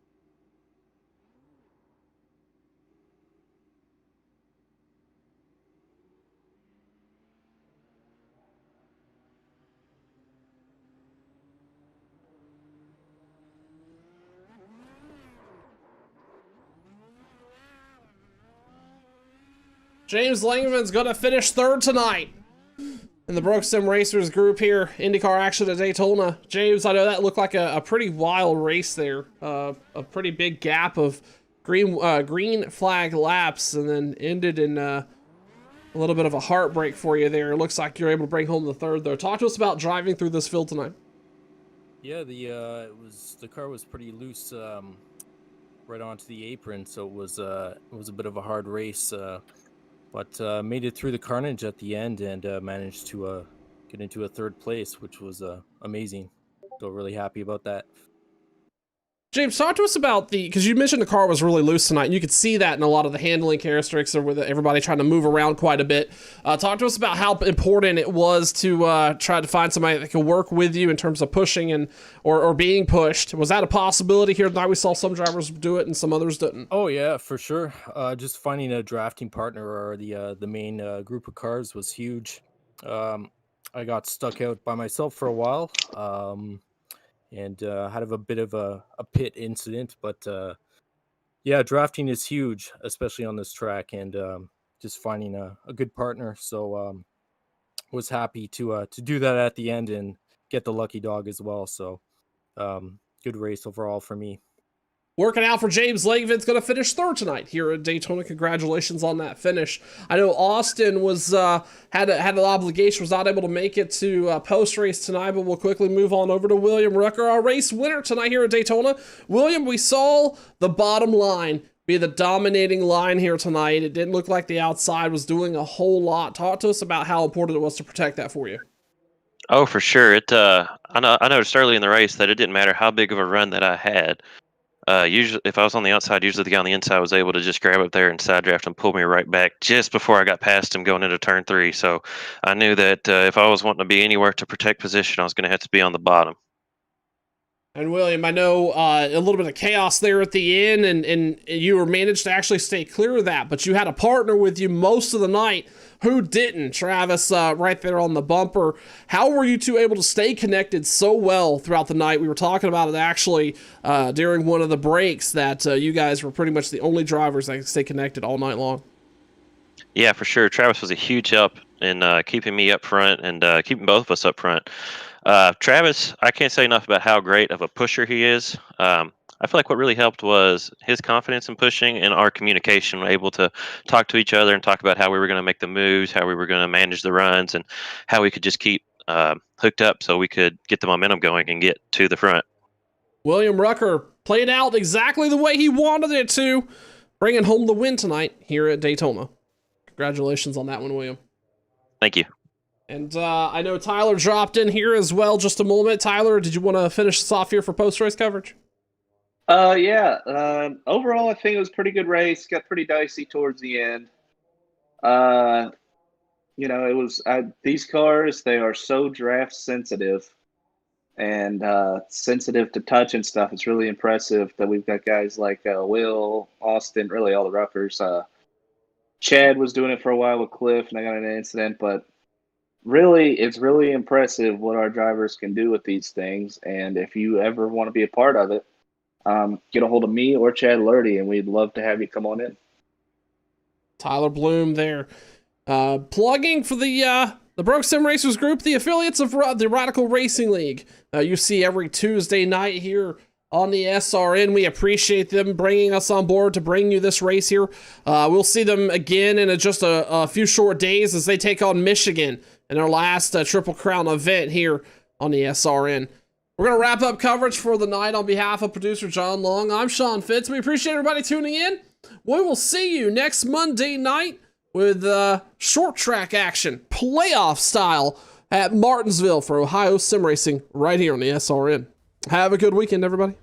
James Langevin going to finish 3rd tonight in the Brooks Sim Racers group here. IndyCar action at Daytona. James, I know that looked like a pretty wild race there. A pretty big gap of green flag laps and then ended in a little bit of a heartbreak for you there. It looks like you're able to bring home the 3rd though. Talk to us about driving through this field tonight. Yeah, the car was pretty loose right onto the apron, so it was a bit of a hard race. But made it through the carnage at the end and managed to get into a 3rd place, which was amazing. So really happy about that. James, talk to us about because you mentioned the car was really loose tonight, and you could see that in a lot of the handling characteristics or with everybody trying to move around quite a bit. Talk to us about how important it was to try to find somebody that could work with you in terms of pushing and or being pushed. Was that a possibility here tonight? We saw some drivers do it and some others didn't. Oh yeah, for sure. Just finding a drafting partner or the main group of cars was huge. I got stuck out by myself for a while. And had a bit of a pit incident, but yeah, drafting is huge, especially on this track, and just finding a good partner. So was happy to do that at the end and get the lucky dog as well. So good race overall for me. Working out for James Langevin, going to finish third tonight here at Daytona. Congratulations on that finish. I know Austin was had an obligation, was not able to make it to post race tonight, but we'll quickly move on over to William Rucker, our race winner tonight here at Daytona. William, we saw the bottom line be the dominating line here tonight. It didn't look like the outside was doing a whole lot. Talk to us about how important it was to protect that for you. Oh, for sure. I noticed early in the race that it didn't matter how big of a run that I had. Usually, if I was on the outside, usually the guy on the inside was able to just grab up there and side draft and pull me right back just before I got past him going into turn 3. So I knew that if I was wanting to be anywhere to protect position, I was going to have to be on the bottom. And William, I know a little bit of chaos there at the end, and you were managed to actually stay clear of that, but you had a partner with you most of the night who didn't. Travis, right there on the bumper. How were you two able to stay connected so well throughout the night? We were talking about it actually during one of the breaks that you guys were pretty much the only drivers that could stay connected all night long. Yeah, for sure. Travis was a huge help in keeping me up front and keeping both of us up front. Travis, I can't say enough about how great of a pusher he is. I feel like what really helped was his confidence in pushing and our communication, able to talk to each other and talk about how we were going to make the moves, how we were going to manage the runs, and how we could just keep hooked up so we could get the momentum going and get to the front. William Rucker played out exactly the way he wanted it to, bringing home the win tonight here at Daytona. Congratulations on that one, William. Thank you. And I know Tyler dropped in here as well just a moment. Tyler, did you want to finish this off here for post-race coverage? Yeah. Overall, I think it was a pretty good race. Got pretty dicey towards the end. You know, it was these cars, they are so draft sensitive and sensitive to touch and stuff. It's really impressive that we've got guys like Will, Austin, really all the Ruckers. Chad was doing it for a while with Cliff, and I got in an incident, but really, it's really impressive what our drivers can do with these things. And if you ever want to be a part of it, get a hold of me or Chad Lurdy, and we'd love to have you come on in. Tyler Bloom there, plugging for the Broke Sim Racers Group, the affiliates of the Radical Racing League. You see every Tuesday night here on the SRN. We appreciate them bringing us on board to bring you this race here. We'll see them again in just a few short days as they take on Michigan in their last Triple Crown event here on the SRN. We're going to wrap up coverage for the night on behalf of producer John Long. I'm Sean Fitz. We appreciate everybody tuning in. We will see you next Monday night with short track action, playoff style, at Martinsville for Ohio Sim Racing right here on the SRN. Have a good weekend, everybody.